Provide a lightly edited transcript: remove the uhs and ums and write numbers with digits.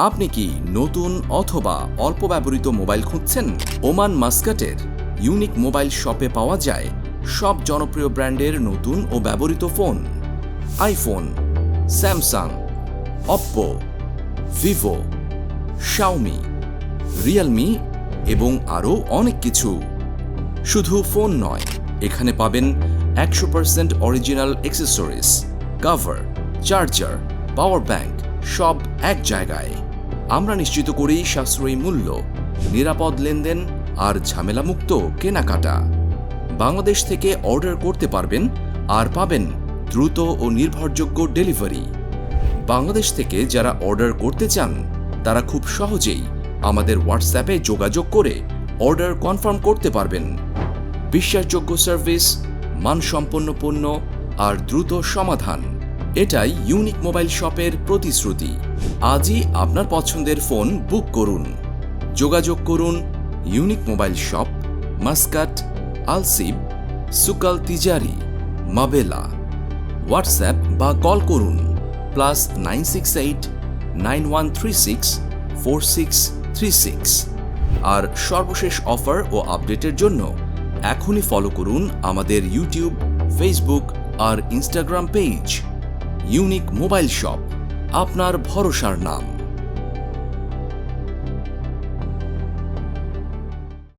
আপনি কি নতুন অথবা অল্প ব্যবহৃত মোবাইল খুঁজছেন? ওমান মাস্কাটের ইউনিক মোবাইল শপে পাওয়া যায় সব জনপ্রিয় ব্র্যান্ডের নতুন ও ব্যবহৃত phone, iPhone, Samsung, Oppo, Vivo, Xiaomi, Realme এবং আরও অনেক কিছু। শুধু ফোন নয়, এখানে পাবেন 100% original accessories, cover, charger, power bank সব এক জায়গায়। আমরা নিশ্চিত করি সাশ্রয়ী মূল্য, নিরাপদ লেনদেন আর ঝামেলামুক্ত কেনাকাটা। বাংলাদেশ থেকে অর্ডার করতে পারবেন আর পাবেন দ্রুত ও নির্ভরযোগ্য ডেলিভারি। বাংলাদেশ থেকে যারা অর্ডার করতে চান তারা খুব সহজেই আমাদের হোয়াটসঅ্যাপে যোগাযোগ করে অর্ডার কনফার্ম করতে পারবেন। বিশ্বাসযোগ্য সার্ভিস, মানসম্পন্ন পণ্য আর দ্রুত সমাধান, এটাই ইউনিক মোবাইল শপের প্রতিশ্রুতি। আজই আপনার পছন্দের ফোন বুক করুন। যোগাযোগ করুন unique mobile shop, Muscat, Al Seeb, সুকাল তিজারি, মাবেলা। হোয়াটসঅ্যাপ বা কল করুন +968 9136 4636। আর সর্বশেষ অফার ও আপডেটের জন্য এখনই ফলো করুন আমাদের ইউটিউব, ফেসবুক আর Instagram page. Unique mobile shop, আপনার ভরসার নাম।